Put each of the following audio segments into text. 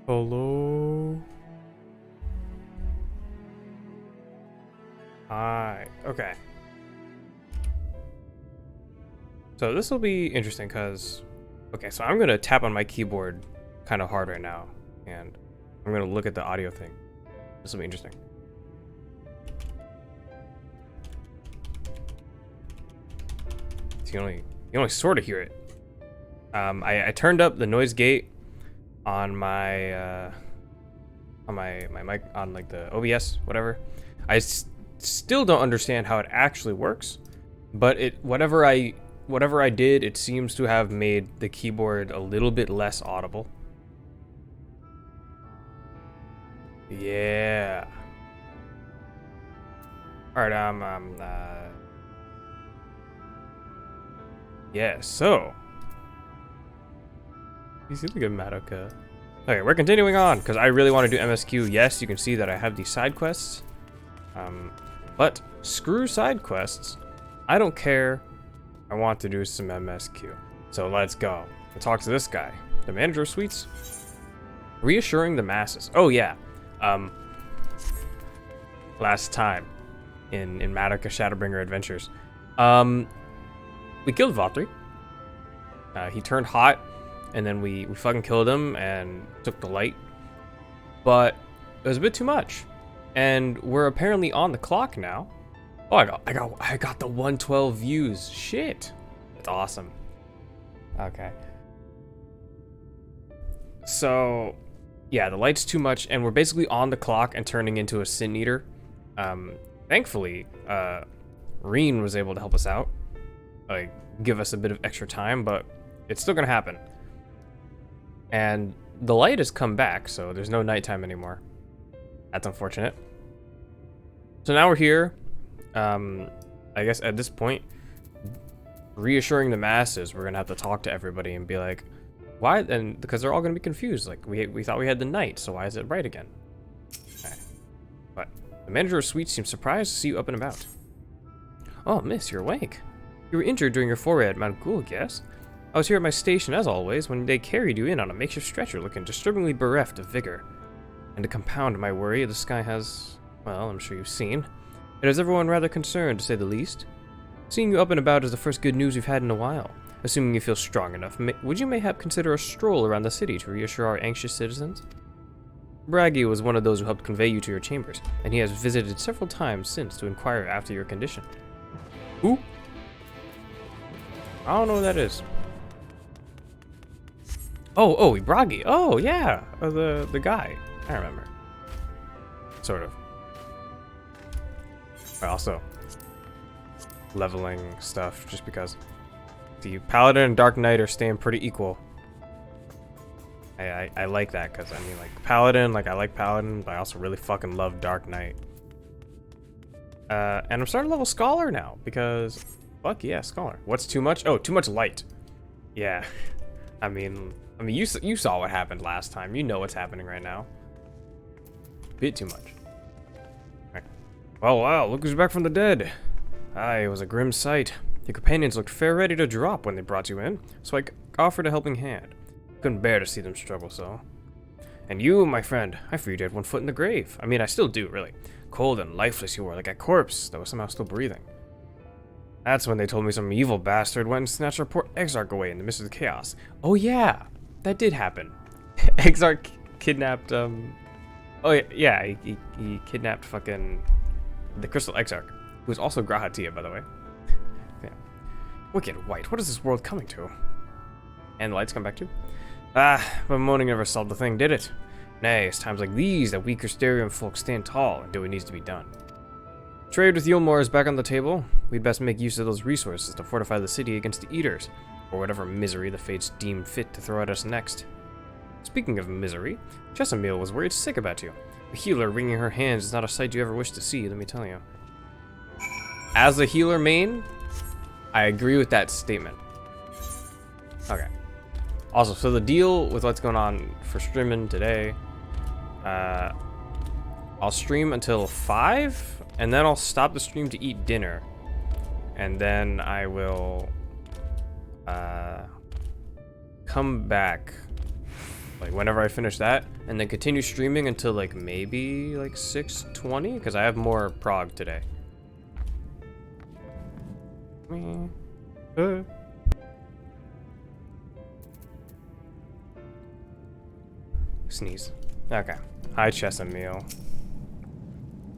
Hello. Hi. Okay. So this will be interesting because, okay, so I'm gonna tap on my keyboard kind of hard right now, and I'm gonna look at the audio thing. This will be interesting. So you only sort of hear it. I turned up the noise gate on my mic on like the OBS, whatever. I still don't understand how it actually works, but whatever I did, it seems to have made the keyboard a little bit less audible. Yeah. All right. Yeah. So. You seem like a Madoka. Okay, we're continuing on because I really want to do MSQ. Yes, you can see that I have these side quests. But screw side quests. I don't care. I want to do some MSQ. So let's go. We'll talk to this guy, the manager of suites. Reassuring the masses. Oh yeah. Last time in Madoka Shadowbringer Adventures, we killed Valtteri. He turned hot, and then we fucking killed him and took the light. But it was a bit too much, and we're apparently on the clock now. Oh, I got the 112 views. Shit, that's awesome. Okay. So, yeah, the light's too much, and we're basically on the clock and turning into a Sin Eater. Thankfully, Reen was able to help us out, like give us a bit of extra time, but it's still gonna happen. And the light has come back, so there's no nighttime anymore. That's unfortunate. So now we're here. I guess at this point, reassuring the masses, we're gonna have to talk to everybody and be like, why? And because they're all gonna be confused. Like we thought we had the night, so why is it right again? Okay. But the manager of suites seems surprised to see you up and about. Oh, miss, you're awake. You were injured during your foray at Mount Ghoul, yes? I was here at my station as always when they carried you in on a makeshift stretcher looking disturbingly bereft of vigor. And to compound my worry, the sky has, well, I'm sure you've seen. It has everyone rather concerned, to say the least. Seeing you up and about is the first good news we've had in a while. Assuming you feel strong enough, would you mayhap consider a stroll around the city to reassure our anxious citizens? Braggy was one of those who helped convey you to your chambers, and he has visited several times since to inquire after your condition. Who? I don't know who that is. Oh, Braggy. Oh, yeah, the guy. I remember. Sort of. But also, leveling stuff just because the Paladin and Dark Knight are staying pretty equal. I like that because I mean, like Paladin, like I like Paladin, but I also really fucking love Dark Knight. And I'm starting to level Scholar now because, fuck yeah, Scholar. What's too much? Oh, too much light. Yeah, I mean, you saw what happened last time. You know what's happening right now. Bit too much. Right. Oh wow, look who's back from the dead. Aye, it was a grim sight. Your companions looked fair ready to drop when they brought you in, so I offered a helping hand. Couldn't bear to see them struggle so. And you, my friend, I feared you had one foot in the grave. I mean, I still do, really. Cold and lifeless you were, like a corpse that was somehow still breathing. That's when they told me some evil bastard went and snatched our poor Exarch away in the midst of the chaos. Oh yeah, that did happen. Exarch kidnapped, oh yeah, he kidnapped fucking the Crystal Exarch, who was also Grahatia, by the way. Yeah. Wicked White, what is this world coming to? And the lights come back too. Ah, but moaning never solved the thing, did it? Nay, it's times like these that weaker Styrian folk stand tall and do what needs to be done. Trade with Yulmore is back on the table. We'd best make use of those resources to fortify the city against the Eaters, or whatever misery the fates deem fit to throw at us next. Speaking of misery, Jessamine was worried sick about you. A healer wringing her hands is not a sight you ever wish to see, let me tell you. As a healer main, I agree with that statement. Okay. Also, so the deal with what's going on for streaming today, I'll stream until 5, and then I'll stop the stream to eat dinner. And then I will come back Like whenever I finish that, and then continue streaming until like maybe like 6:20, because I have more prog today. Sneeze. Okay. Hi, Chesamil.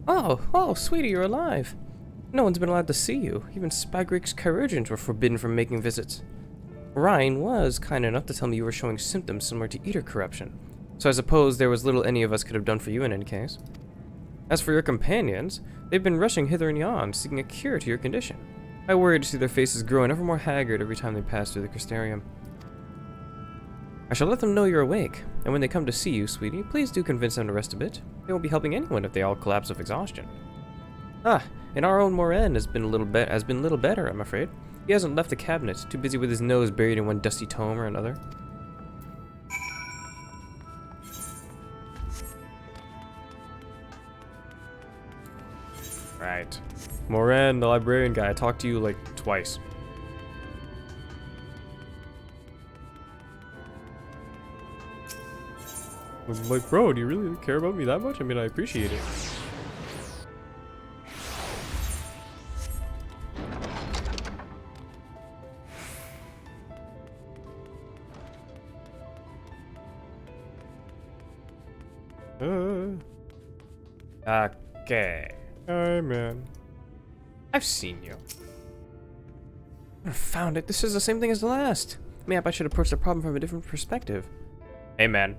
Oh, sweetie, you're alive. No one's been allowed to see you. Even Spagrik's chirurgeons were forbidden from making visits. Ryan was kind enough to tell me you were showing symptoms similar to eater corruption, so I suppose there was little any of us could have done for you in any case. As for your companions, they've been rushing hither and yon, seeking a cure to your condition. I worry to see their faces growing ever more haggard every time they pass through the Crystarium. I shall let them know you're awake, and when they come to see you, sweetie, please do convince them to rest a bit. They won't be helping anyone if they all collapse of exhaustion. And our own Moran has been little better, I'm afraid. He hasn't left the cabinet, too busy with his nose buried in one dusty tome or another. Right. Moran, the librarian guy, I talked to you like twice. I was like, bro, do you really care about me that much? I mean, I appreciate it. Okay. Hey, man. I've seen you. I found it. This is the same thing as the last. Maybe I should approach the problem from a different perspective. Hey, man.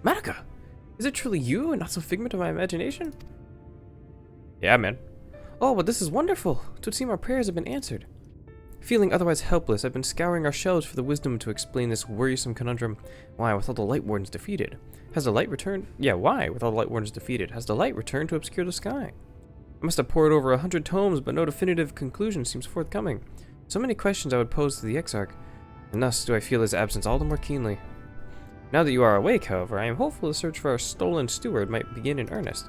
Madoka! Is it truly you and not some figment of my imagination? Yeah, man. Oh, but this is wonderful. It would seem our prayers have been answered. Feeling otherwise helpless, I've been scouring our shelves for the wisdom to explain this worrisome conundrum. Why, with all the Light Wardens defeated? Has the light returned? Yeah, why, with all the Light Wardens defeated, has the light returned to obscure the sky? I must have pored over 100 tomes, but no definitive conclusion seems forthcoming. So many questions I would pose to the Exarch, and thus do I feel his absence all the more keenly. Now that you are awake, however, I am hopeful the search for our stolen steward might begin in earnest.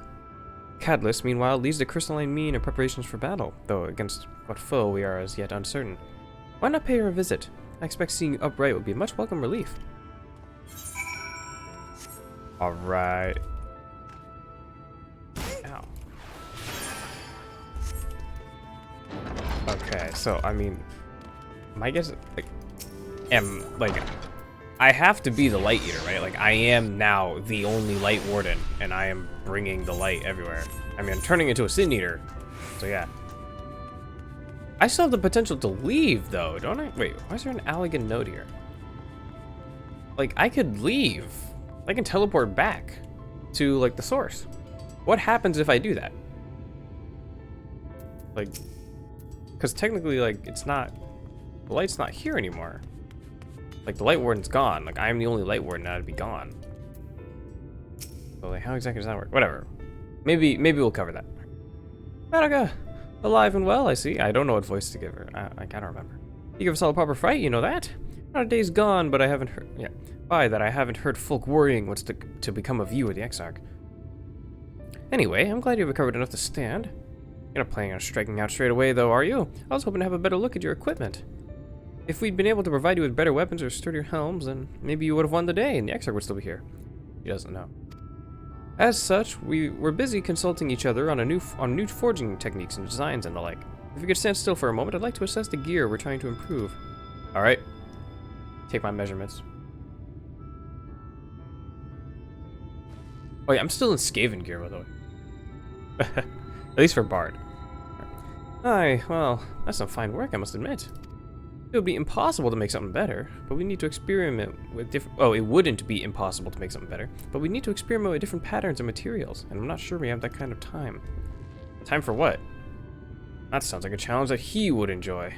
Cadlis, meanwhile, leads the crystalline mean in preparations for battle, though against what foe we are as yet uncertain. Why not pay her a visit? I expect seeing you upright would be a much welcome relief. Alright. Ow. Okay, so, I mean, my guess, I have to be the Light Eater, right? Like, I am now the only Light Warden, and I am bringing the light everywhere. I mean, I'm turning into a Sin Eater, so yeah. I still have the potential to leave, though, don't I? Wait, why is there an Allegan note here? Like, I could leave. I can teleport back to, like, the source. What happens if I do that? Like, because technically, like, it's not, the light's not here anymore. Like, the Light Warden's gone. Like, I'm the only Light Warden, and I'd be gone. So, like, how exactly does that work? Whatever. Maybe we'll cover that. Madoka! Alive and well, I see. I don't know what voice to give her. I can't remember. You give us all a proper fright, you know that? Not a day's gone, but I haven't heard... Yeah. By that, I haven't heard folk worrying what's to become of you or the Exarch. Anyway, I'm glad you've recovered enough to stand. You're not planning on striking out straight away, though, are you? I was hoping to have a better look at your equipment. If we'd been able to provide you with better weapons or sturdier helms, then maybe you would have won the day and the Exarch would still be here. He doesn't know. As such, we were busy consulting each other on new forging techniques and designs and the like. If you could stand still for a moment, I'd like to assess the gear we're trying to improve. Alright. Take my measurements. Oh yeah, I'm still in Skaven gear, by the way. At least for Bard. Aye, well, that's some fine work, I must admit. It would be impossible to make something better, but we need to experiment with different... Oh, it wouldn't be impossible to make something better, but we need to experiment with different patterns and materials, and I'm not sure we have that kind of time. Time for what? That sounds like a challenge that he would enjoy.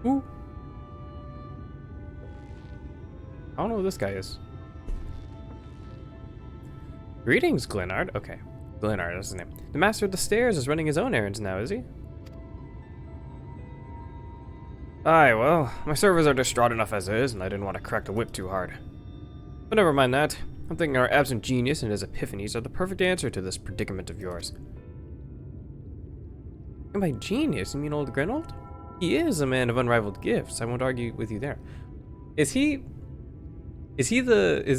Ooh. I don't know who this guy is. Greetings, Glenard. Okay. Glenard, that's his name. The Master of the Stairs is running his own errands now, is he? Aye, well, my servers are distraught enough as is, and I didn't want to crack the whip too hard. But never mind that. I'm thinking our absent genius and his epiphanies are the perfect answer to this predicament of yours. And by genius, you mean old Grenold? He is a man of unrivaled gifts. I won't argue with you there. Is he? Is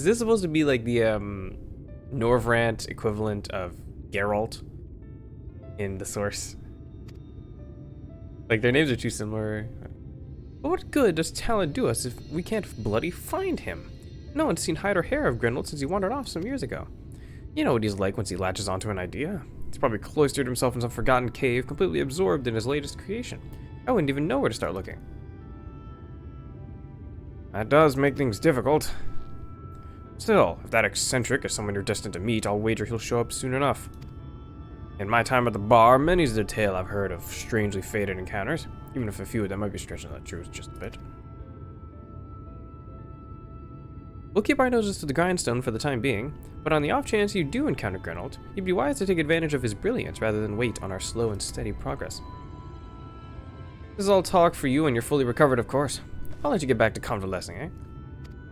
this supposed to be like the Norvrant equivalent of Geralt in the source? Like their names are too similar. But what good does talent do us if we can't bloody find him? No one's seen hide or hair of Grendel since he wandered off some years ago. You know what he's like once he latches onto an idea. He's probably cloistered himself in some forgotten cave, completely absorbed in his latest creation. I wouldn't even know where to start looking. That does make things difficult. Still, if that eccentric is someone you're destined to meet, I'll wager he'll show up soon enough. In my time at the bar, many's the tale I've heard of strangely fated encounters, even if a few of them might be stretching that truth just a bit. We'll keep our noses to the grindstone for the time being, but on the off chance you do encounter Grendel, you'd be wise to take advantage of his brilliance rather than wait on our slow and steady progress. This is all talk for you when you're fully recovered, of course. I'll let you get back to convalescing, eh?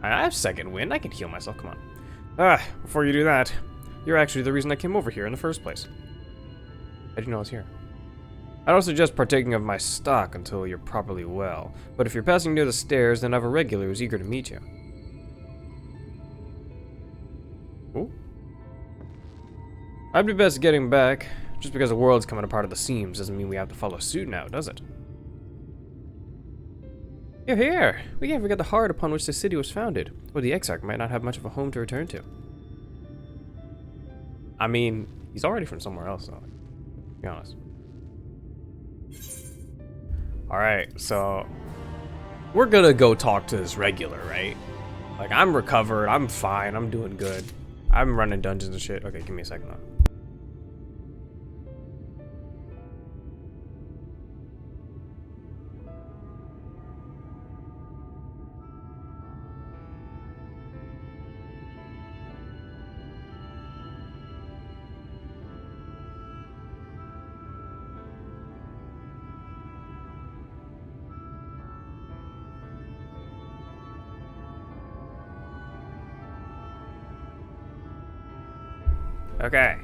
I have second wind, I can heal myself, come on. Before you do that, you're actually the reason I came over here in the first place. How did you know I was here? I don't suggest partaking of my stock until you're properly well, but if you're passing near the stairs, then I have a regular who's eager to meet you. Ooh. I'd be best getting back. Just because the world's coming apart at the seams doesn't mean we have to follow suit now, does it? You're here! We can't forget the heart upon which the city was founded, or the Exarch might not have much of a home to return to. I mean, he's already from somewhere else, though. Be honest. Alright, so we're gonna go talk to this regular, right? Like, I'm recovered, I'm fine, I'm doing good. I'm running dungeons and shit. Okay, give me a second though. Okay.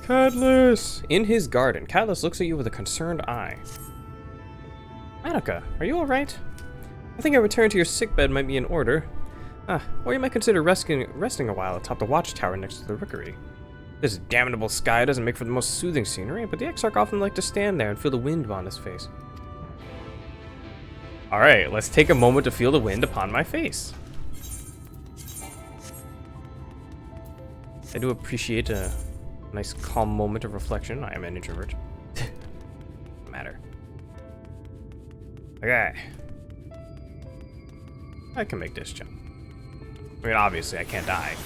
Cadlis! In his garden, Cadlis looks at you with a concerned eye. Madoka, are you alright? I think a return to your sickbed might be in order. Or you might consider resting a while atop the watchtower next to the rookery. This damnable sky doesn't make for the most soothing scenery, but the Exarch often like to stand there and feel the wind upon his face. Alright, let's take a moment to feel the wind upon my face. I do appreciate a nice calm moment of reflection. I am an introvert. Matter. Okay. I can make this jump. I mean, obviously, I can't die.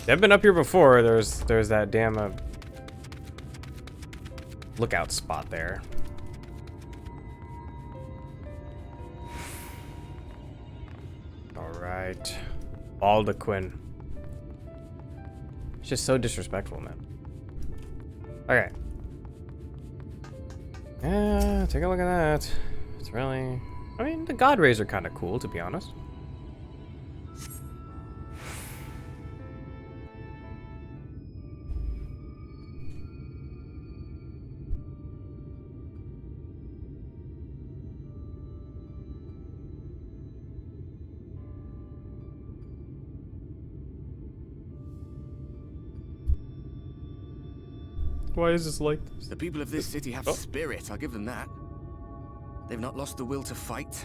I've been up here before. There's that damn lookout spot there. Alright. Baldequin. It's just so disrespectful, man. Okay. Yeah, take a look at that. It's really... I mean, the God Rays are kind of cool, to be honest. Why is this like this? The people of this city have spirit, I'll give them that. They've not lost the will to fight.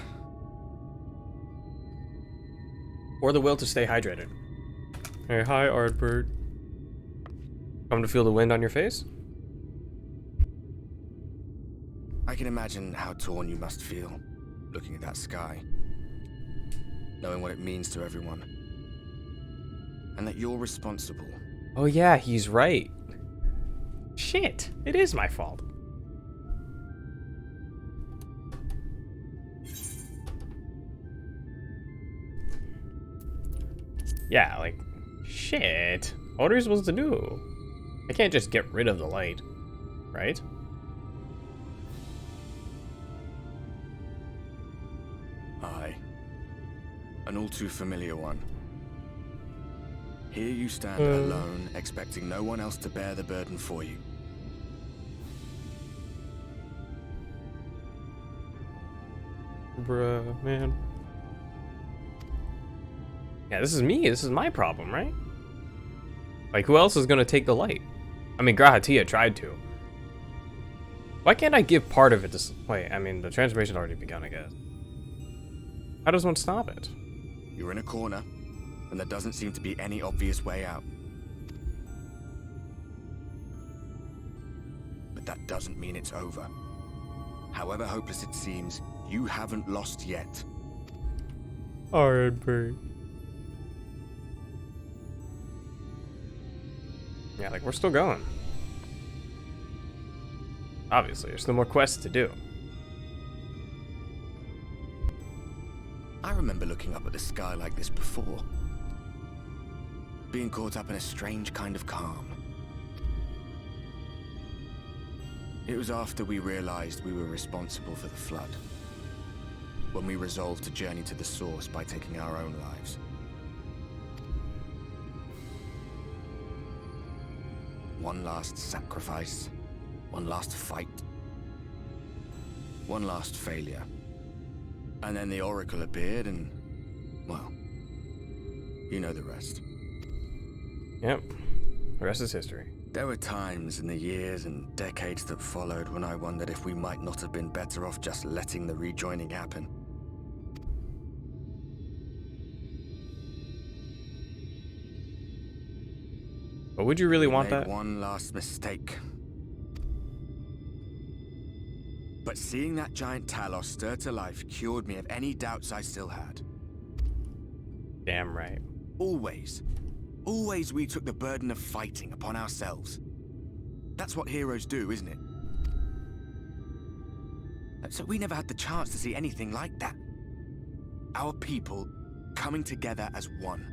Or the will to stay hydrated. Hey, hi, Artbird. Come to feel the wind on your face? I can imagine how torn you must feel, looking at that sky. Knowing what it means to everyone. And that you're responsible. Oh yeah, he's right. Shit, it is my fault. Yeah, like, shit. What are we supposed to do? I can't just get rid of the light, right? Aye. An all too familiar one. Here you stand alone, expecting no one else to bear the burden for you. Bruh, man. Yeah, this is me. This is my problem, right? Like, who else is gonna take the light? I mean, Grahatia tried to. Why can't I give part of it to... Wait, I mean, the transformation already begun, I guess. How does one stop it? You're in a corner, and there doesn't seem to be any obvious way out. But that doesn't mean it's over. However hopeless it seems, you haven't lost yet. Ardbert. Yeah, like, we're still going. Obviously, there's still more quests to do. I remember looking up at the sky like this before. Being caught up in a strange kind of calm. It was after we realized we were responsible for the flood. When we resolved to journey to the source by taking our own lives. One last sacrifice. One last fight. One last failure. And then the Oracle appeared and, well, you know the rest. Yep. The rest is history. There were times in the years and decades that followed when I wondered if we might not have been better off just letting the rejoining happen. But would you really want that? One last mistake. But seeing that giant Talos stir to life cured me of any doubts I still had. Damn right. Always we took the burden of fighting upon ourselves. That's what heroes do, isn't it? So we never had the chance to see anything like that. Our people coming together as one.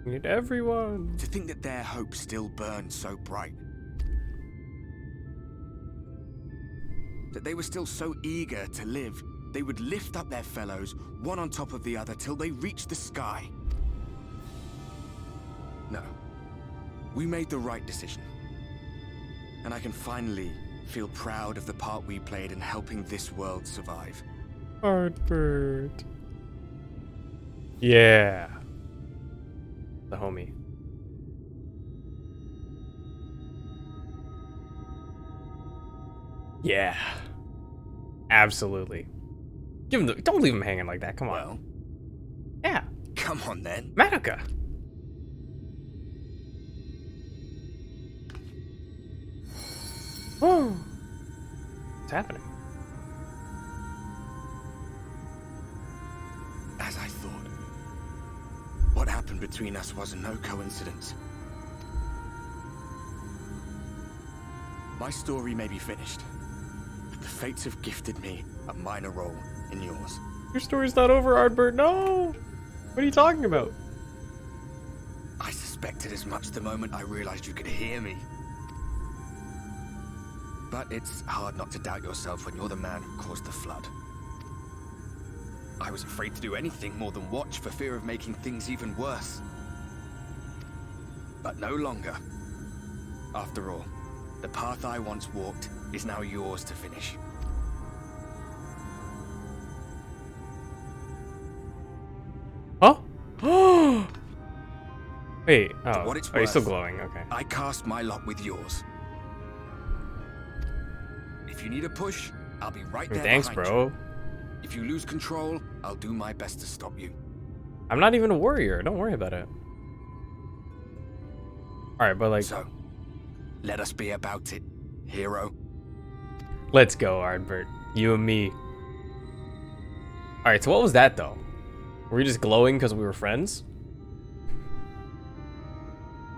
We need everyone. To think that their hope still burned so bright. That they were still so eager to live, they would lift up their fellows, one on top of the other, till they reached the sky. No. We made the right decision. And I can finally feel proud of the part we played in helping this world survive. Ardbert. Yeah. The homie. Yeah. Absolutely. Give him the, don't leave him hanging like that. Come on. Well, yeah. Come on then. Madoka. Whoa. What's happening? As I thought. What happened between us was no coincidence. My story may be finished, but the fates have gifted me a minor role in yours. Your story's not over, Ardbert. No! What are you talking about? I suspected as much the moment I realized you could hear me. But it's hard not to doubt yourself when you're the man who caused the flood. I was afraid to do anything more than watch for fear of making things even worse. But no longer. After all, the path I once walked is now yours to finish. Huh? Wait, oh, what it's oh, he's still worth, glowing, okay. I cast my lot with yours. If you need a push, I'll be right there. Thanks, bro. You. If you lose control, I'll do my best to stop you. I'm not even a warrior. Don't worry about it. Alright, but like... So, let us be about it, hero. Let's go, Ardbert. You and me. Alright, so what was that, though? Were we just glowing because we were friends?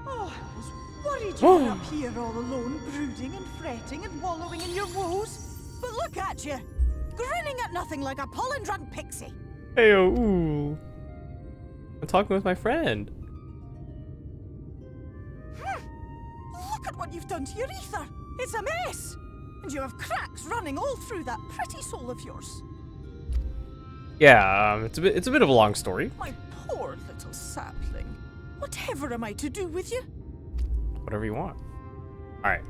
Oh, I was worried you were up here all alone, brooding and fretting and wallowing in your woes. But look at you, grinning at nothing like a pollen-drunk pixie. Heyo, ooh. I'm talking with my friend. Look at what you've done to your ether. It's a mess. And you have cracks running all through that pretty soul of yours. Yeah, it's a bit of a long story. My poor little sapling. Whatever am I to do with you? Whatever you want. All right.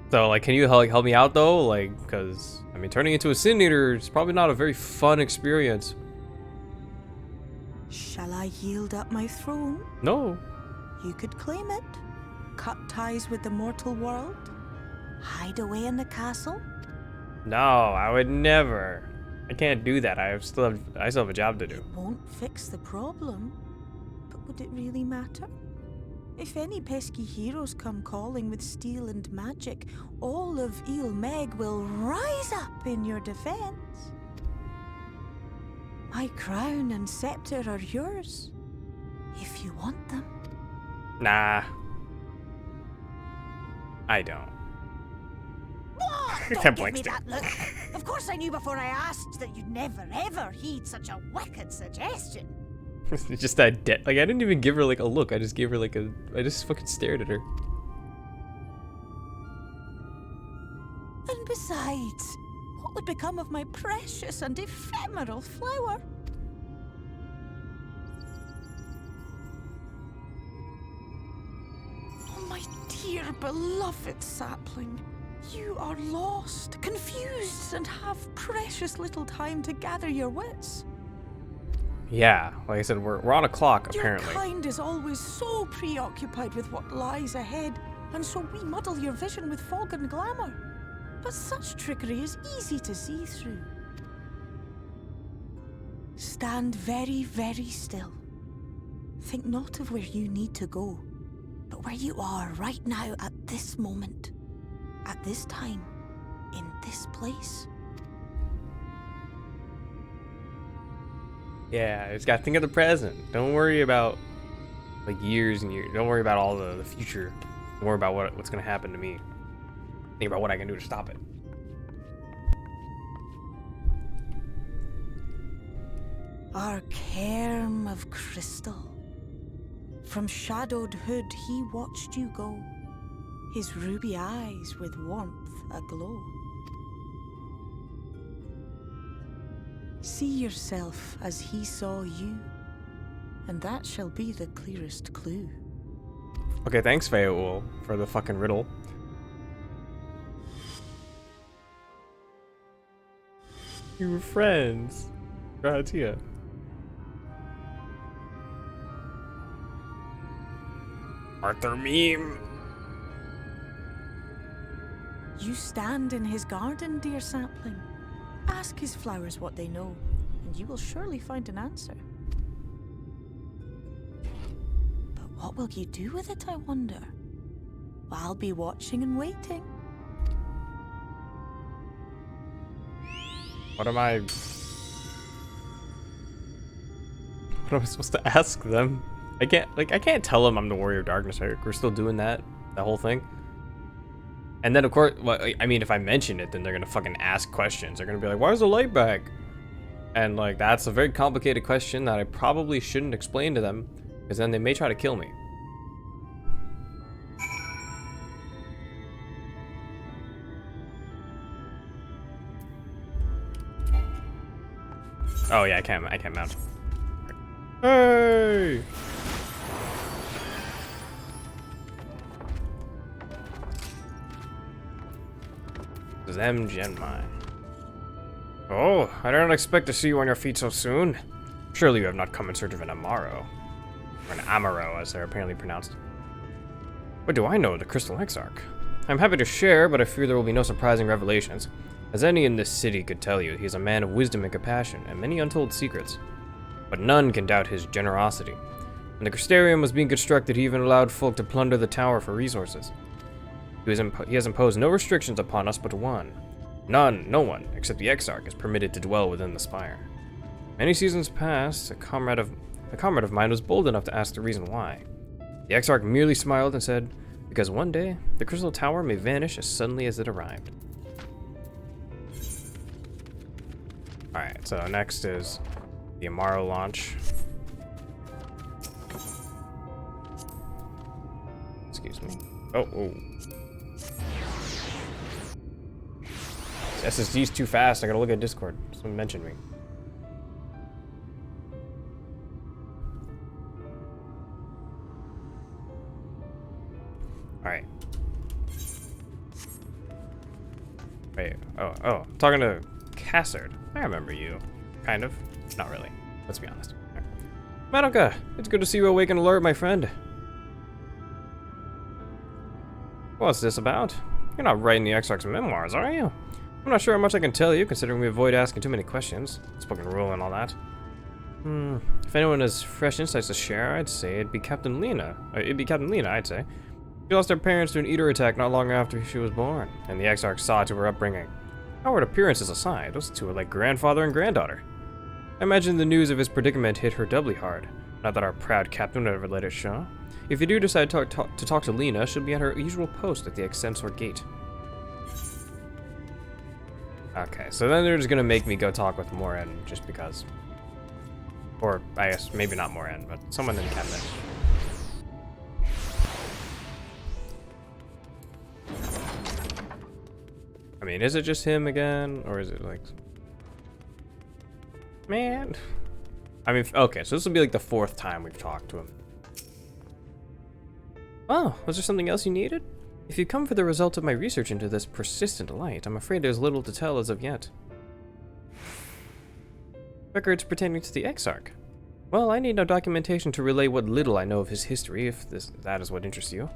So, like, can you help me out though? Like, because I mean, turning into a sin eater is probably not a very fun experience. Shall I yield up my throne? No. You could claim it. Cut ties with the mortal world. Hide away in the castle. No, I would never. I can't do that. I still have a job to do. Won't fix the problem. But would it really matter? If any pesky heroes come calling with steel and magic, all of Il Meg will rise up in your defense. My crown and scepter are yours, if you want them. Nah. I don't. Don't give me that look. Of course I knew before I asked that you'd never ever heed such a wicked suggestion. It's just that like I didn't even give her like a look. I just gave her like I just fucking stared at her. And besides, what would become of my precious and ephemeral flower? Oh, my dear beloved sapling. You are lost, confused, and have precious little time to gather your wits. Yeah, like I said, we're on a clock apparently. Your kind is always so preoccupied with what lies ahead, and so we muddle your vision with fog and glamour. But such trickery is easy to see through. Stand very, very still. Think not of where you need to go, but where you are right now at this moment, at this time, in this place. Yeah, just gotta think of the present. Don't worry about like years and years. Don't worry about all the future. Don't worry about what's gonna happen to me. Think about what I can do to stop it. Our cairn of crystal. From shadowed hood he watched you go, his ruby eyes with warmth aglow. See yourself as he saw you, and that shall be the clearest clue. Okay, thanks, Feaul, for the fucking riddle. You were friends. Gratia. Arthur meme. You stand in his garden, dear sapling. Ask his flowers what they know, and you will surely find an answer. But what will you do with it, I wonder? Well, I'll be watching and waiting. What am I supposed to ask them? I can't tell them I'm the Warrior of Darkness. Right? We're still doing that whole thing. And then of course, well, I mean, if I mention it, then they're gonna fucking ask questions. They're gonna be like, "Why is the light back?" And like, that's a very complicated question that I probably shouldn't explain to them, because then they may try to kill me. Oh yeah, I can't mount. Hey! Zem Genmai. Oh, I did not expect to see you on your feet so soon. Surely you have not come in search of an Amaro. Or an Amaro, as they're apparently pronounced. What do I know of the Crystal Exarch? I'm happy to share, but I fear there will be no surprising revelations. As any in this city could tell you, he is a man of wisdom and compassion, and many untold secrets. But none can doubt his generosity. When the Crystarium was being constructed, he even allowed folk to plunder the tower for resources. He has imposed no restrictions upon us but one. No one, except the Exarch, is permitted to dwell within the spire. Many seasons past, a comrade of mine was bold enough to ask the reason why. The Exarch merely smiled and said, "Because one day, the Crystal Tower may vanish as suddenly as it arrived." Alright, so next is the Amaro launch. Excuse me. Oh. SSD's too fast. I gotta look at Discord. Someone mentioned me. Wait, oh, talking to Cassard. I remember you. Kind of. Not really. Let's be honest. Madoka, it's good to see you awake and alert, my friend. What's this about? You're not writing the Exarch's memoirs, are you? I'm not sure how much I can tell you, considering we avoid asking too many questions. Spoken rule and all that. If anyone has fresh insights to share, I'd say it'd be Captain Lena. I'd say. She lost her parents to an eater attack not long after she was born, and the Exarch saw to her upbringing. Outward appearances aside, those two are like grandfather and granddaughter. I imagine the news of his predicament hit her doubly hard. Not that our proud captain would ever let it show. If you do decide to talk to Lena, she'll be at her usual post at the Extensor Gate. Okay, so then they're just gonna make me go talk with Morin just because. Or, I guess, maybe not Morin, but someone in the cabinet. I mean, is it just him again? Or is it like... Man. I mean, okay, so this will be like the 4th time we've talked to him. Oh, was there something else you needed? If you come for the result of my research into this persistent light, I'm afraid there's little to tell as of yet. Records pertaining to the Exarch. Well, I need no documentation to relay what little I know of his history, if that is what interests you.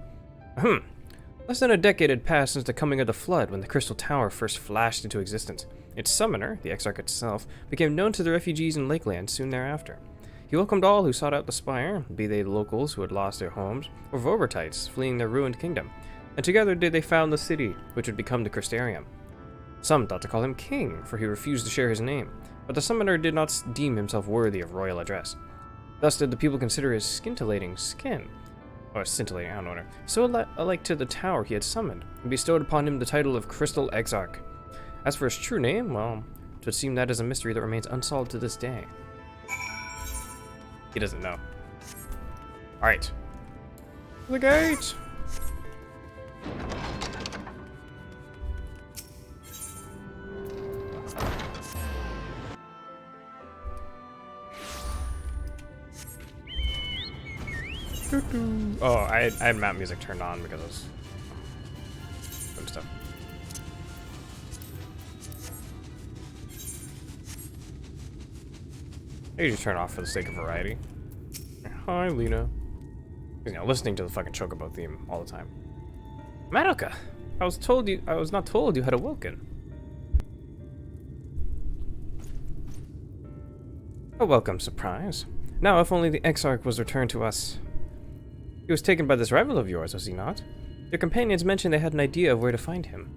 Less than a decade had passed since the coming of the Flood, when the Crystal Tower first flashed into existence. Its summoner, the Exarch itself, became known to the refugees in Lakeland soon thereafter. He welcomed all who sought out the spire, be they locals who had lost their homes, or Vorbertites fleeing their ruined kingdom, and together did they found the city, which would become the Crystarium. Some thought to call him king, for he refused to share his name, but the summoner did not deem himself worthy of royal address. Thus did the people consider his scintillating skin, or scintillating, I don't know, so alike to the tower he had summoned, and bestowed upon him the title of Crystal Exarch. As for his true name, well, it would seem that is a mystery that remains unsolved to this day. He doesn't know. Alright. The gate! Oh, I had map music turned on because I was doing stuff. I usually turn off for the sake of variety. Hi, Lena. You know, listening to the fucking Chocobo theme all the time. Madoka, I was not told you had awoken. A welcome surprise. Now, if only the Exarch was returned to us. He was taken by this rival of yours, was he not? Your companions mentioned they had an idea of where to find him.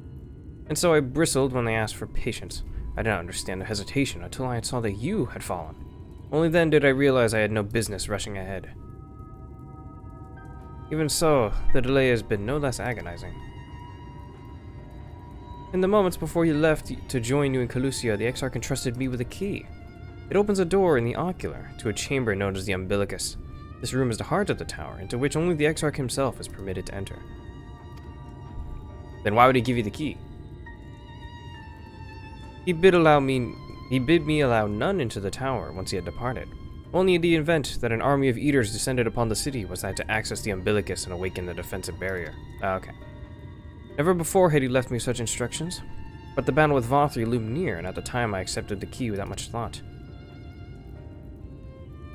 And so I bristled when they asked for patience. I did not understand their hesitation until I saw that you had fallen. Only then did I realize I had no business rushing ahead. Even so, the delay has been no less agonizing. In the moments before he left to join you in Calusia, the Exarch entrusted me with a key. It opens a door in the ocular to a chamber known as the Umbilicus. This room is the heart of the tower, into which only the Exarch himself is permitted to enter. Then why would he give you the key? He bid me allow none into the tower once he had departed. Only in the event that an army of eaters descended upon the city was I to access the Umbilicus and awaken the defensive barrier. Okay. Never before had he left me such instructions, but the battle with Vothri loomed near, and at the time I accepted the key without much thought.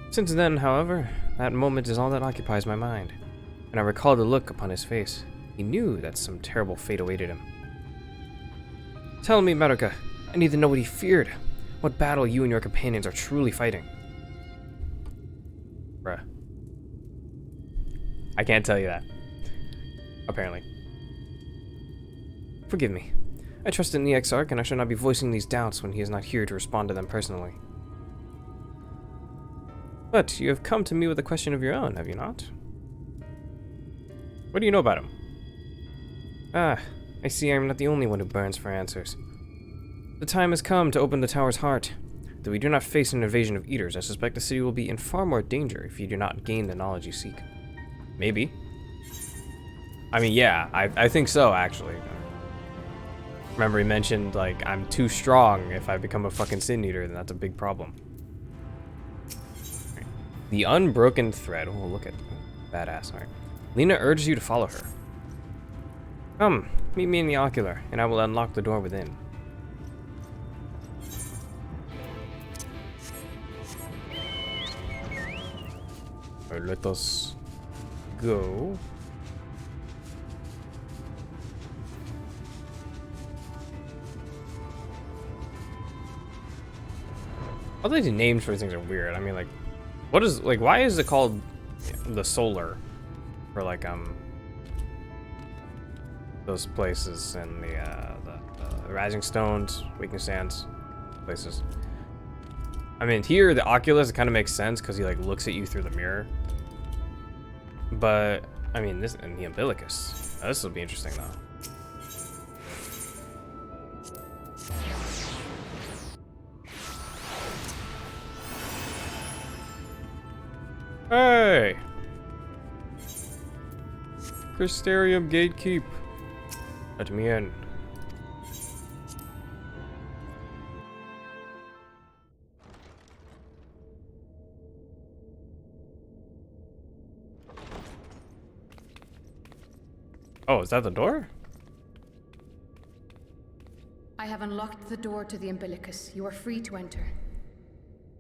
Since then, however, that moment is all that occupies my mind, and I recall the look upon his face. He knew that some terrible fate awaited him. Tell me, Madoka, I need to know what he feared. What battle you and your companions are truly fighting. Bruh. I can't tell you that. Apparently. Forgive me. I trust in the Exarch, and I should not be voicing these doubts when he is not here to respond to them personally. But you have come to me with a question of your own, have you not? What do you know about him? Ah, I see I am not the only one who burns for answers. The time has come to open the tower's heart. Though we do not face an invasion of eaters, I suspect the city will be in far more danger if you do not gain the knowledge you seek. Maybe. I mean, yeah, I think so, actually. Remember he mentioned, like, I'm too strong. If I become a fucking sin eater, then that's a big problem. The unbroken thread. Oh, look at badass. Alright. Lena urges you to follow her. Come, meet me in the ocular, and I will unlock the door within. Alright, let us go. All these names for things are weird. I mean, like, what is, like, why is it called the solar for, like, those places and the rising stones, weakness sands places? I mean, here, the Oculus, it kind of makes sense because he, like, looks at you through the mirror. But, I mean, this, and the umbilicus. Now, this will be interesting, though. Hey! Crystarium Gatekeep. Let me in. Oh, is that the door? I have unlocked the door to the umbilicus. You are free to enter.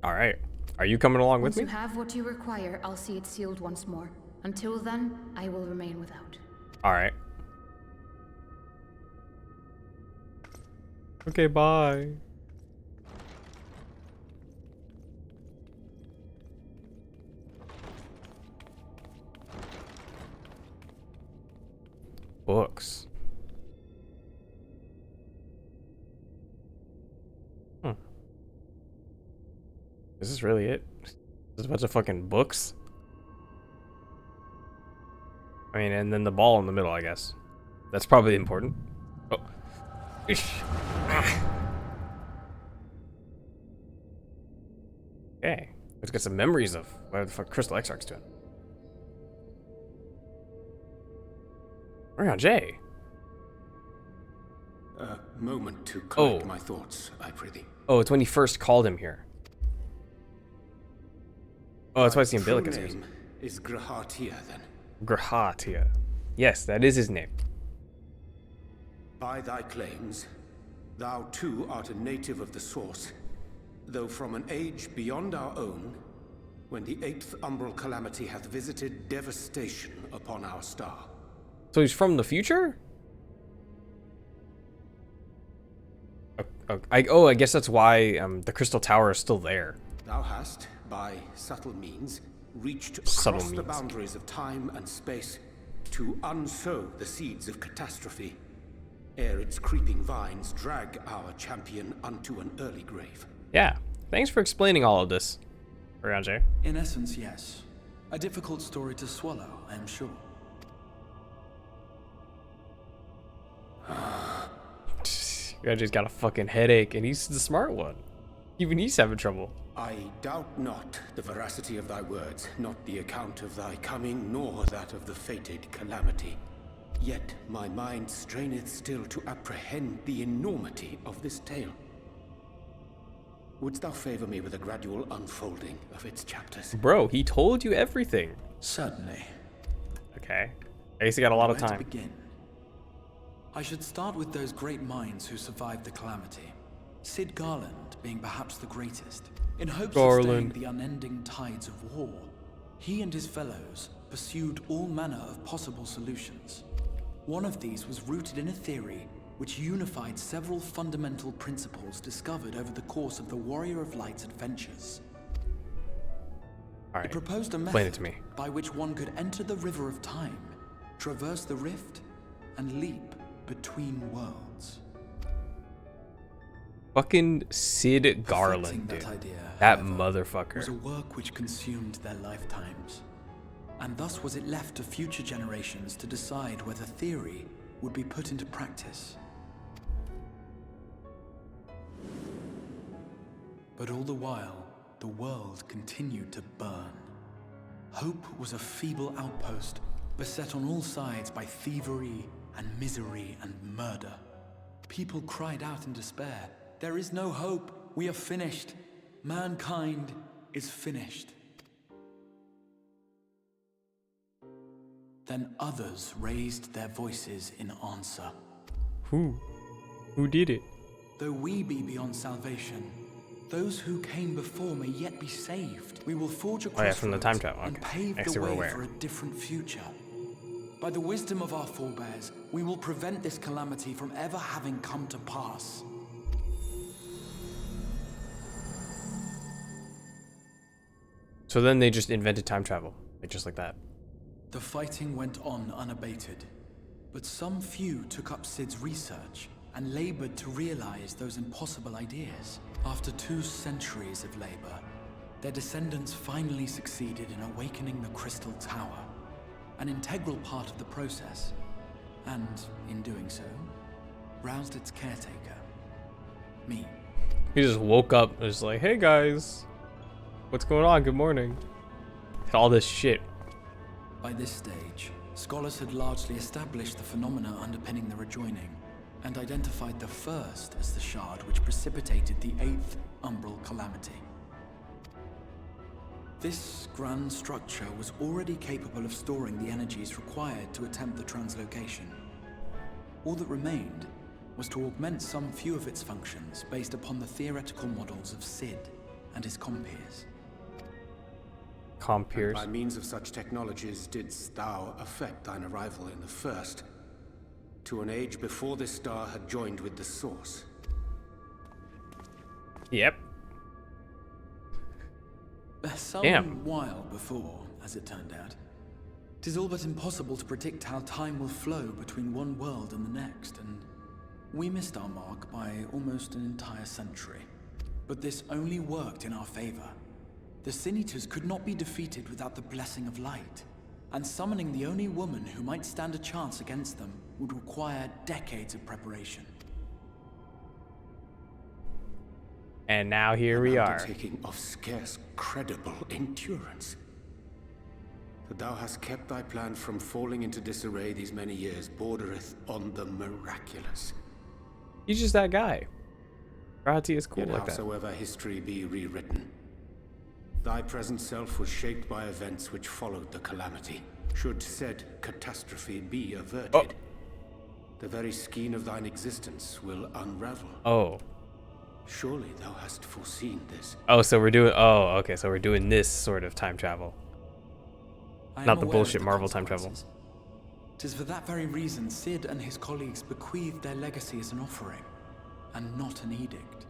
Alright. Are you coming along Once with you me? have what you require, I'll see it sealed once more. Until then, I will remain without. Alright. Okay, bye. Books. Is this really it? Is this a bunch of fucking books? I mean, and then the ball in the middle, I guess. That's probably important. Oh. Okay. Let's get some memories of what the fuck Crystal Exarch's doing. Where on Jay? A moment to collect my thoughts, I prithee. Oh, it's when he first called him here. Oh, that's why it's the True umbilicus. name is Grahatia, then. Grahatia. Yes, that is his name. By thy claims, thou too art a native of the Source, though from an age beyond our own, when the 8th umbral calamity hath visited devastation upon our star. So he's from the future? I guess that's why the Crystal Tower is still there. Thou hast, by subtle means, reached Subtle across the means. boundaries of time and space to unsow the seeds of catastrophe, ere its creeping vines drag our champion unto an early grave. Yeah. Thanks for explaining all of this, Jay. In essence, yes. A difficult story to swallow, I am sure. Ranjay's got a fucking headache, and he's the smart one. Even he's having trouble. I doubt not the veracity of thy words, not the account of thy coming, nor that of the fated calamity. Yet my mind straineth still to apprehend the enormity of this tale. Wouldst thou favor me with a gradual unfolding of its chapters? Bro, he told you everything. Certainly. Okay. I guess he got a lot of Where to time. begin? I should start with those great minds who survived the calamity. Sid Garland being perhaps the greatest. In hopes of staying the unending tides of war, he and his fellows pursued all manner of possible solutions. One of these was rooted in a theory which unified several fundamental principles discovered over the course of the Warrior of Light's adventures. All right. It proposed a Explain it method to me. by which one could enter the river of time, traverse the rift, and leap between worlds. Fucking Sid Garland, dude. Perfecting that idea, That however, motherfucker. was a work which consumed their lifetimes. And thus was it left to future generations to decide whether theory would be put into practice. But all the while, the world continued to burn. Hope was a feeble outpost, beset on all sides by thievery and misery and murder. People cried out in despair, "There is no hope, we are finished. Mankind is finished." Then others raised their voices in answer. Who? Who did it? Though we be beyond salvation, Those who came before may yet be saved. We will forge a Oh yeah, from the time crossroads travel. and Okay. pave Next the we're way aware. for a different future. By the wisdom of our forebears, we will prevent this calamity from ever having come to pass. So then they just invented time travel, like just like that. The fighting went on unabated, but some few took up Sid's research and labored to realize those impossible ideas. After 2 centuries of labor, their descendants finally succeeded in awakening the Crystal Tower, an integral part of the process, and in doing so, roused its caretaker, me. He just woke up and was like, hey guys, what's going on? Good morning. All this shit. By this stage, scholars had largely established the phenomena underpinning the rejoining, and identified the first as the shard which precipitated the 8th Umbral Calamity. This grand structure was already capable of storing the energies required to attempt the translocation. All that remained was to augment some few of its functions based upon the theoretical models of Sid and his compeers. Compeers. By means of such technologies didst thou affect thine arrival in the first, to an age before this star had joined with the source. Yep. Some Damn. while before, as it turned out. 'Tis all but impossible to predict how time will flow between one world and the next, and we missed our mark by almost an entire century. But this only worked in our favor. The Sin Eaters could not be defeated without the blessing of light, and summoning the only woman who might stand a chance against them would require decades of preparation. And now here we An are. undertaking of scarce credible endurance. That thou hast kept thy plan from falling into disarray these many years bordereth on the miraculous. He's just that guy. Rahati is cool Yet like that. howsoever history be rewritten, thy present self was shaped by events which followed the calamity. Should said catastrophe be averted, the very skein of thine existence will unravel. Oh. Surely thou hast foreseen this. Oh, so we're doing. Oh, okay. So we're doing this sort of time travel. I am Not the aware of bullshit Marvel time travel. consequences. 'Tis for that very reason Sid and his colleagues bequeathed their legacy as an offering, and not an edict.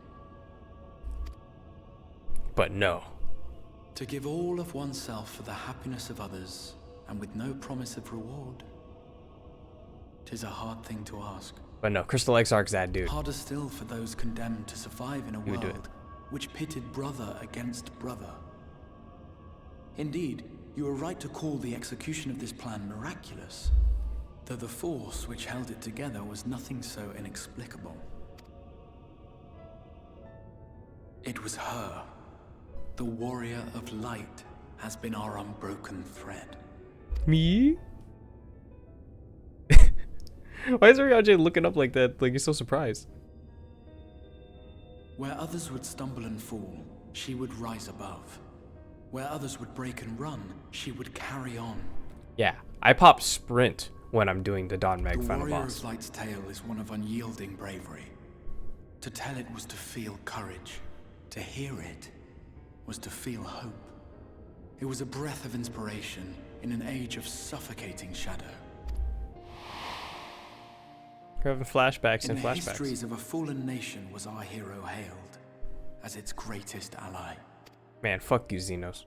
But no. To give all of oneself for the happiness of others, and with no promise of reward. 'Tis a hard thing to ask. But no. Crystal Exarch's that dude. Harder still for those condemned to survive in a He would do it. world which pitted brother against brother. Indeed, you are right to call the execution of this plan miraculous, though the force which held it together was nothing so inexplicable. It was her. The warrior of light has been our unbroken thread. Me? Why is Ariadne looking up like that? Like he's so surprised. Where others would stumble and fall, she would rise above. Where others would break and run, she would carry on. Yeah. I pop sprint when I'm doing the Dawn Meg The final warrior boss. of light's tale is one of unyielding bravery. To tell it was to feel courage. To hear it was to feel hope. It was a breath of inspiration in an age of suffocating shadow. We're having flashbacks In and the flashbacks. histories of a fallen nation was our hero hailed as its greatest ally. Man, fuck you, Xenos.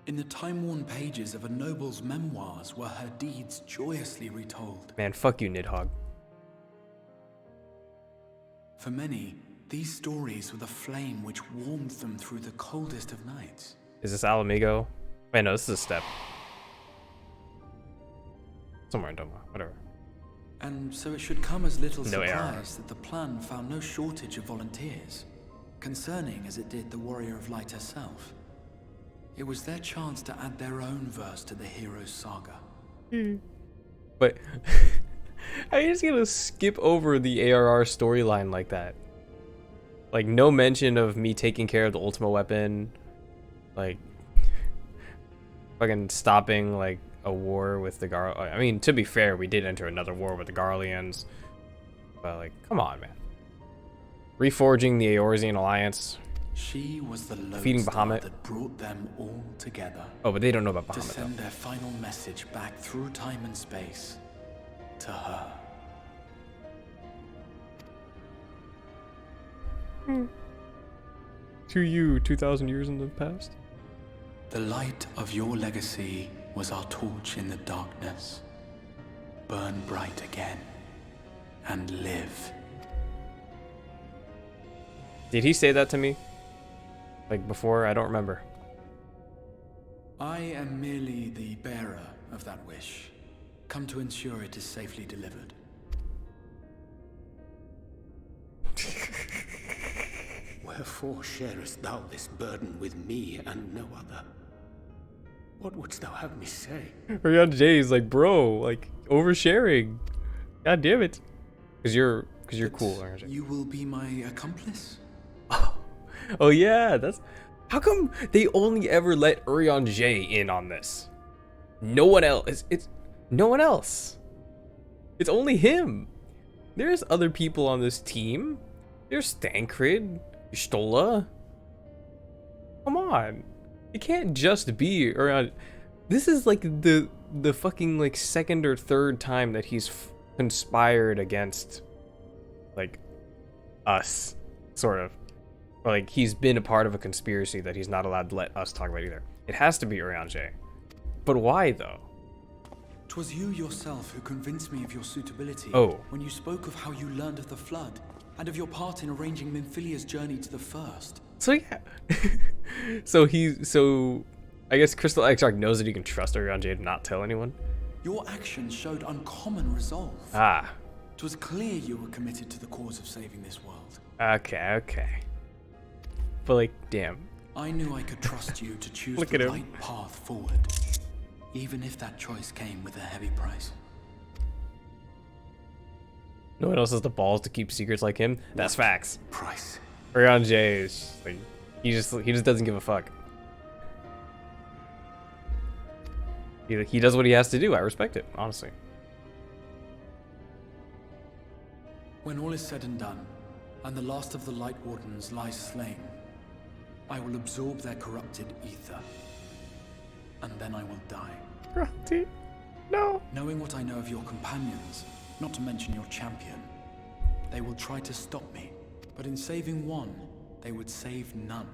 In the time-worn pages of a noble's memoirs were her deeds joyously retold. Man, fuck you, Nidhogg. For many, these stories were the flame which warmed them through the coldest of nights. Is this Alamigo? Wait, no, this is a step. Somewhere in Doma, whatever. And so it should come as little No AR. surprise that the plan found no shortage of volunteers, concerning as it did the Warrior of Light herself. It was their chance to add their own verse to the hero's saga. But how are you just gonna skip over the ARR storyline like that? Like no mention of me taking care of the Ultima weapon, like fucking stopping like a war with the Gar. I mean, to be fair, we did enter another war with the Garleans, but like, come on, man. Reforging the Eorzean alliance. She was the Feeding lodestar Bahamut. that brought them all together Oh, but they don't know about to Bahamut though. send their final message back through time and space to her. To you, 2,000 years in the past. The light of your legacy was our torch in the darkness. Burn bright again and live. Did he say that to me? Like before? I don't remember. I am merely the bearer of that wish, come to ensure it is safely delivered. Wherefore sharest thou this burden with me and no other? What wouldst thou have me say? Rihanna J is like, bro, like oversharing. God damn it. Cause you're cool, Rihanna J. You will be my accomplice? Oh yeah, that's how come they only ever let Urion J in on this? No one else. It's no one else. It's only him. There's other people on this team. There's Stancred, Stola. Come on, it can't just be Urion. This is like the fucking like second or third time that he's conspired against like us, sort of. Like, he's been a part of a conspiracy that he's not allowed to let us talk about either. It has to be Urion J. But why, though? 'Twas you yourself who convinced me of your suitability when you spoke of how you learned of the Flood and of your part in arranging Minfilia's journey to the First. So, yeah. So, I guess Crystal Exarch knows that he can trust Urion J to not tell anyone? Your actions showed uncommon resolve. Ah. 'Twas clear you were committed to the cause of saving this world. Okay. But like, damn. I knew I could trust you to choose Look the at him. right path forward, even if that choice came with a heavy price. No one else has the balls to keep secrets like him. That's facts. Price. Urion J is like, he just doesn't give a fuck. He does what he has to do. I respect it, honestly. When all is said and done, and the last of the Light Wardens lies slain, I will absorb their corrupted ether, and then I will die. No. Knowing what I know of your companions, not to mention your champion, they will try to stop me, but in saving one, they would save none.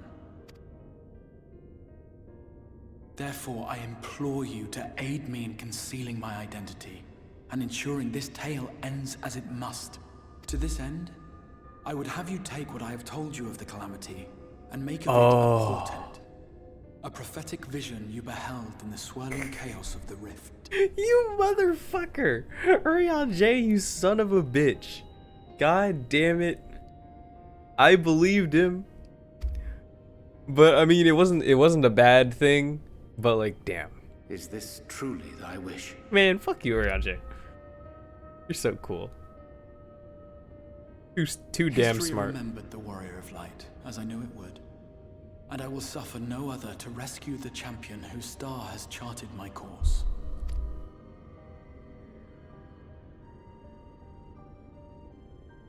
Therefore, I implore you to aid me in concealing my identity, and ensuring this tale ends as it must. To this end, I would have you take what I have told you of the Calamity, and make of it a portent. A prophetic vision you beheld in the swirling chaos of the rift. You motherfucker! Urion J, you son of a bitch. God damn it. I believed him. But I mean, it wasn't a bad thing, but like, damn. Is this truly thy wish? Man, fuck you, Urion J. You're so cool. Too damn History smart. remembered the Warrior of Light, as I knew it would. And I will suffer no other to rescue the champion whose star has charted my course.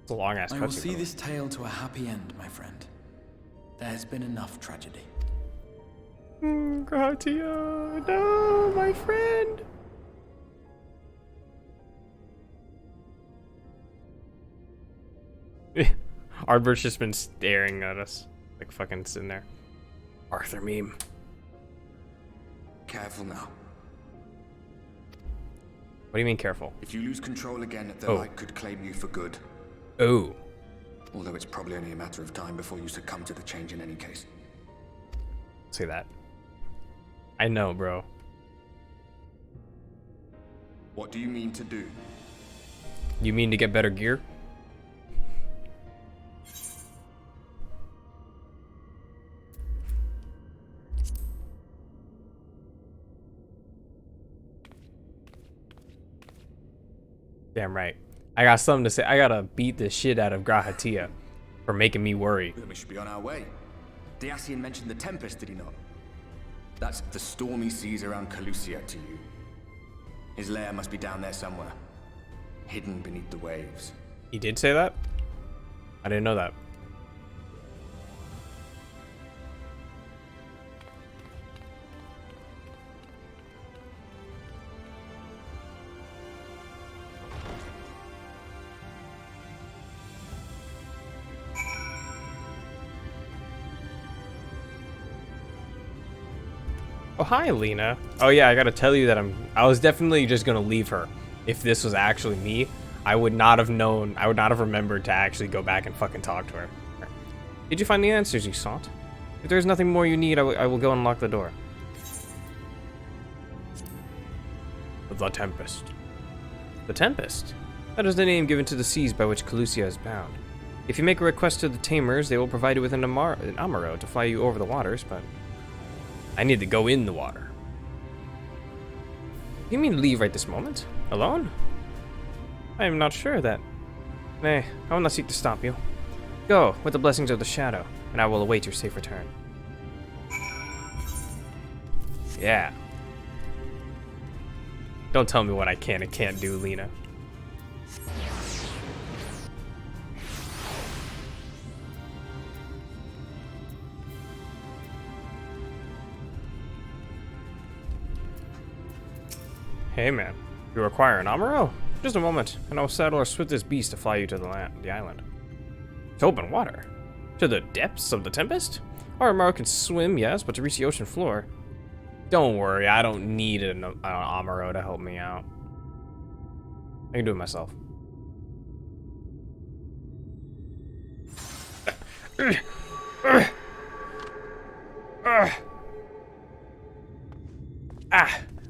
It's a long ass I will cutscene, see though. this tale to a happy end, my friend. There has been enough tragedy. Gratia, no, my friend. Ardbert's just been staring at us, like fucking sitting there. Arthur meme. Careful now. What do you mean careful? If you lose control again, the light could claim you for good. Oh. Although it's probably only a matter of time before you succumb to the change in any case. Say that. I know, bro. What do you mean to do? You mean to get better gear? Damn right. I got something to say. I gotta beat the shit out of Grahatia for making me worry. Then we should be on our way. Diassian mentioned the Tempest, did he not? That's the stormy seas around Calusia to you. His lair must be down there somewhere, hidden beneath the waves. He did say that? I didn't know that. Oh, hi, Lena. Oh yeah, I gotta tell you that I was definitely just gonna leave her. If this was actually me, I would not have known, I would not have remembered to actually go back and fucking talk to her. Did you find the answers you sought? If there's nothing more you need, I will go and lock the door. The Tempest. The Tempest? That is the name given to the seas by which Calusia is bound. If you make a request to the Tamers, they will provide you with an Amaro to fly you over the waters, but I need to go in the water. You mean leave right this moment? Alone? I am not sure that. Nay, I will not seek to stop you. Go, with the blessings of the Shadow, and I will await your safe return. Yeah. Don't tell me what I can and can't do, Lena. Hey man, you require an Amaro? Just a moment, and I'll saddle our swiftest beast to fly you to the island. To open water? To the depths of the Tempest? Our Amaro can swim, yes, but to reach the ocean floor. Don't worry, I don't need an Amaro to help me out. I can do it myself.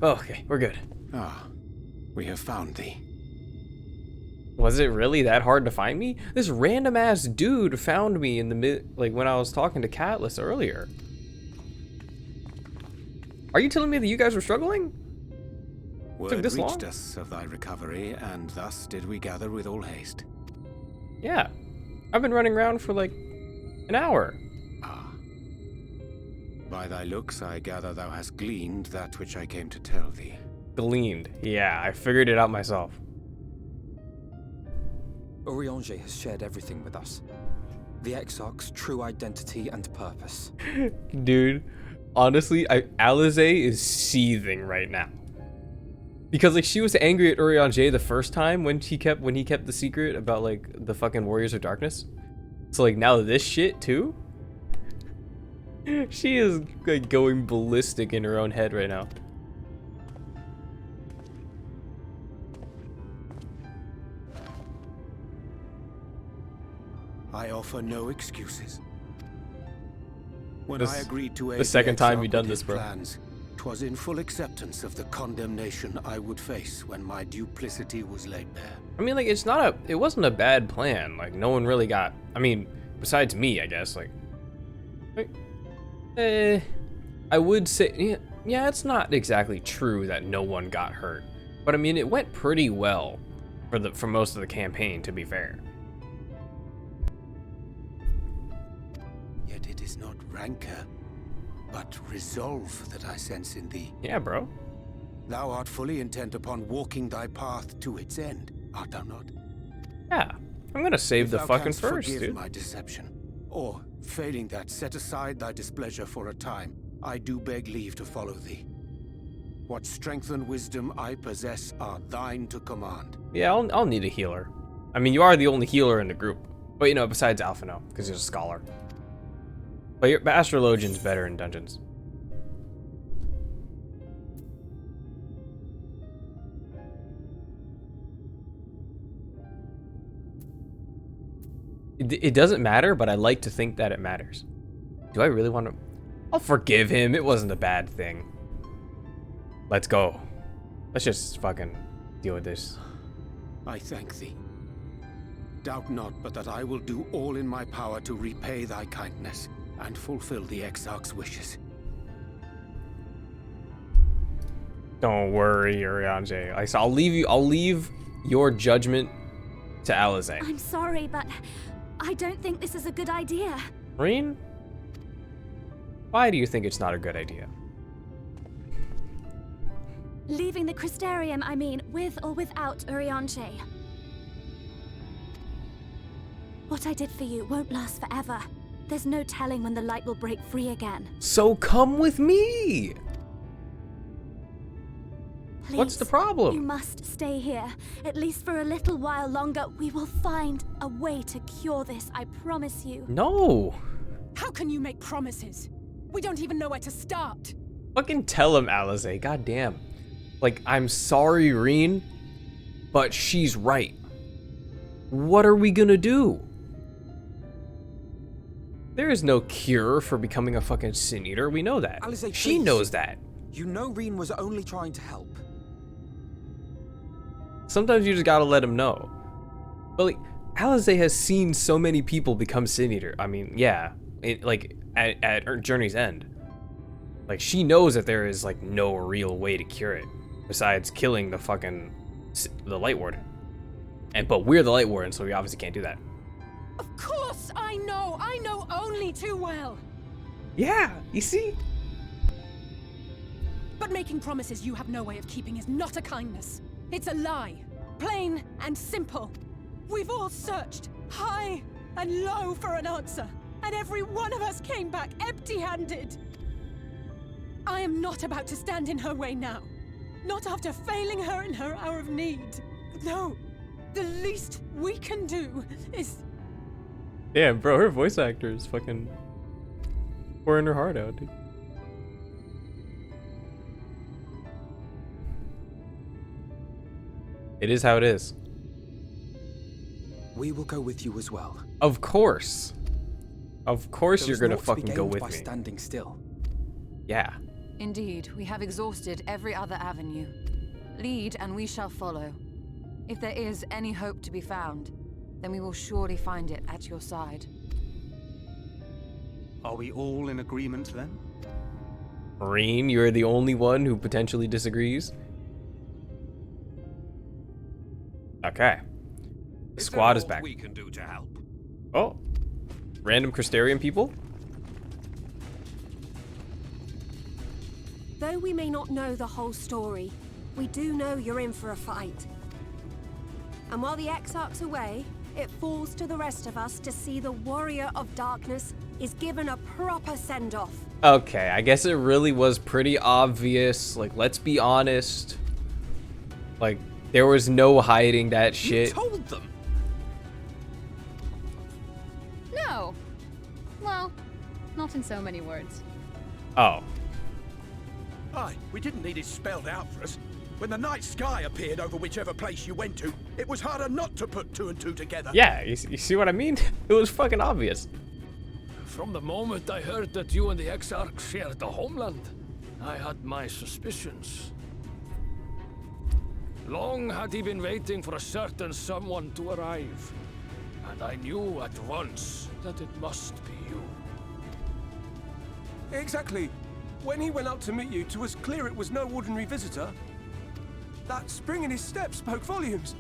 Okay, we're good. Ah, we have found thee. Was it really that hard to find me? This random ass dude found me in the when I was talking to Catless earlier. Are you telling me that you guys were struggling? Word Took this reached long? us of thy recovery, and thus did we gather with all haste. Yeah. I've been running around for like an hour. Ah. By thy looks, I gather thou hast gleaned that which I came to tell thee. Gleaned. Yeah, I figured it out myself. Urianger has shared everything with us. The Exarch's true identity and purpose. Dude, honestly, Alize is seething right now. Because like she was angry at Urianger the first time when he kept the secret about like the fucking Warriors of Darkness. So like now this shit too? She is like going ballistic in her own head right now. I offer no excuses. When This I agreed to aid the second time Exarch you've done with this, his bro. plans, 'twas in full acceptance of the condemnation I would face when my duplicity was laid bare. I mean, like, it wasn't a bad plan. Like, no one really got, I mean, besides me, I guess, I would say, yeah, it's not exactly true that no one got hurt. But I mean, it went pretty well for most of the campaign, to be fair. Yet it is not rancor, but resolve that I sense in thee. Yeah, bro. Thou art fully intent upon walking thy path to its end, art thou not? Yeah, I'm gonna save If the thou fucking canst first, forgive dude. my deception, or, failing that, set aside thy displeasure for a time, I do beg leave to follow thee. What strength and wisdom I possess are thine to command. Yeah, I'll need a healer. I mean, you are the only healer in the group. But, you know, besides Alphino, because he's a scholar. But Astrologian's better in dungeons. It doesn't matter, but I like to think that it matters. Do I really want to? I'll forgive him. It wasn't a bad thing. Let's go. Let's just fucking deal with this. I thank thee. Doubt not but that I will do all in my power to repay thy kindness and fulfill the Exarch's wishes. Don't worry, Urianger. I'll leave your judgment to Alize. I'm sorry, but I don't think this is a good idea. Marine? Why do you think it's not a good idea? Leaving the Crystarium, I mean, with or without Urianger. What I did for you won't last forever. There's no telling when the light will break free again. So come with me! Please, What's the problem? You must stay here, at least for a little while longer. We will find a way to cure this, I promise you. No! How can you make promises? We don't even know where to start. Fucking tell him, Alize. God damn. Like, I'm sorry, Reen, but she's right. What are we gonna do? There is no cure for becoming a fucking Sin Eater. We know that. Alize, She please. knows that. You know Reen was only trying to help. Sometimes you just gotta let him know. But like, Alize has seen so many people become Sin Eater. I mean, yeah, like at Journey's End. Like, she knows that there is like no real way to cure it besides killing the fucking the Light Warden. But we're the Light Warden, so we obviously can't do that. Of course I know only too well. Yeah, you see? But making promises you have no way of keeping is not a kindness. It's a lie. Plain and simple. We've all searched high and low for an answer, and every one of us came back empty-handed. I am not about to stand in her way now. Not after failing her in her hour of need. No, the least we can do is... Damn, bro, her voice actor is fucking pouring her heart out, dude. It is how it is. We will go with you as well. Of course. Of course you're gonna There is naught to be fucking go gained with by me. standing still. Yeah. Indeed, we have exhausted every other avenue. Lead and we shall follow. If there is any hope to be found, then we will surely find it at your side. Are we all in agreement then? Reen, you're the only one who potentially disagrees. Okay. The squad is back. We can do to help. Oh. Random Crystarian people? Though we may not know the whole story, we do know you're in for a fight. And while the Exarch's away, it falls to the rest of us to see the Warrior of Darkness is given a proper send-off. Okay, I guess it really was pretty obvious. Like, let's be honest. Like, there was no hiding that shit. You told them. No. Well, not in so many words. Oh. Aye, we didn't need it spelled out for us. When the night sky appeared over whichever place you went to, it was harder not to put two and two together. Yeah, you see what I mean? It was fucking obvious. From the moment I heard that you and the Exarch shared the homeland, I had my suspicions. Long had he been waiting for a certain someone to arrive, and I knew at once that it must be you. Exactly. When he went up to meet you, it was clear it was no ordinary visitor. That spring in his step spoke volumes.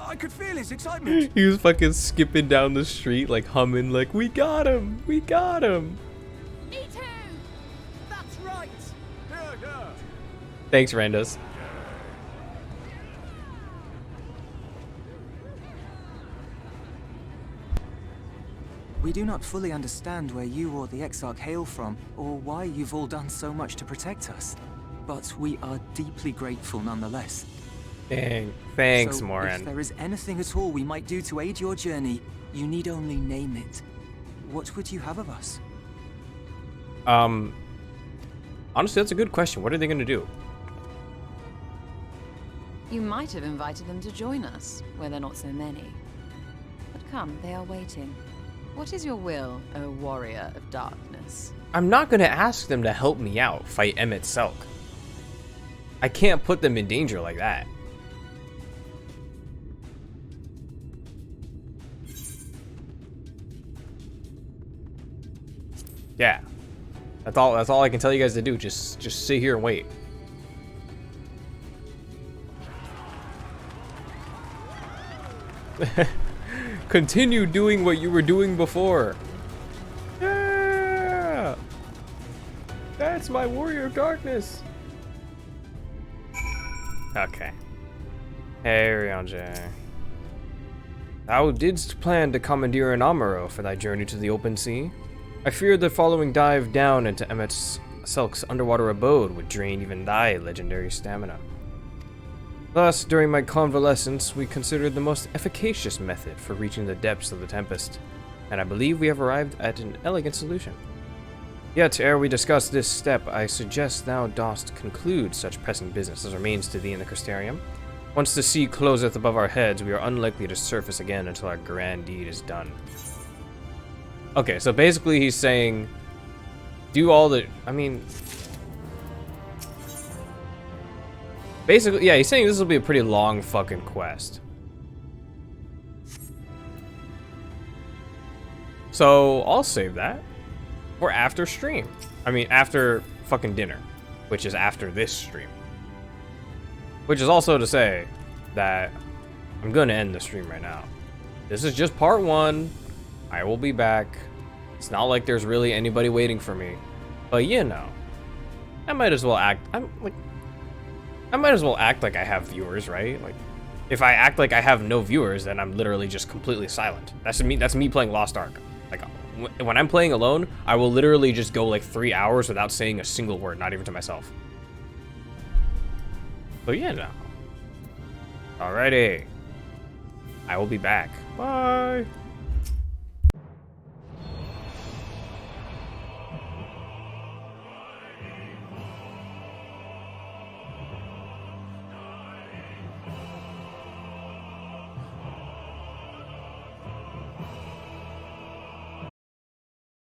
I could feel his excitement. He was fucking skipping down the street, like humming, like, we got him! We got him! Me too! That's right! Yeah. Thanks, Randos. We do not fully understand where you or the Exarch hail from, or why you've all done so much to protect us. But we are deeply grateful nonetheless. Dang. Thanks, so Moran. If there is anything at all we might do to aid your journey, you need only name it. What would you have of us? Honestly, that's a good question. What are they gonna do? You might have invited them to join us, where there are not so many. But come, they are waiting. What is your will, O Warrior of Darkness? I'm not gonna ask them to help me out fight Emmett Selk. I can't put them in danger like that. Yeah. That's all I can tell you guys to do. Just sit here and wait. Continue doing what you were doing before. Yeah! That's my Warrior of Darkness. Okay. Hey, Ryanje. Thou didst plan to commandeer an Amuro for thy journey to the open sea. I feared that following dive down into Emmett Selk's underwater abode would drain even thy legendary stamina. Thus, during my convalescence, we considered the most efficacious method for reaching the depths of the Tempest, and I believe we have arrived at an elegant solution. Yet, ere we discuss this step, I suggest thou dost conclude such pressing business as remains to thee in the Crystarium. Once the sea closeth above our heads, we are unlikely to surface again until our grand deed is done. Okay, so basically he's saying, do all the, I mean, basically, yeah, he's saying this will be a pretty long fucking quest. So, I'll save that for after stream. I mean, after fucking dinner, which is after this stream. Which is also to say that I'm gonna end the stream right now. This is just part 1. I will be back. It's not like there's really anybody waiting for me. But you know, I might as well act, I might as well act like I have viewers, right? Like, if I act like I have no viewers, then I'm literally just completely silent. That's me playing Lost Ark. Like, when I'm playing alone, I will literally just go like 3 hours without saying a single word, not even to myself. So yeah, no. Alrighty. I will be back. Bye.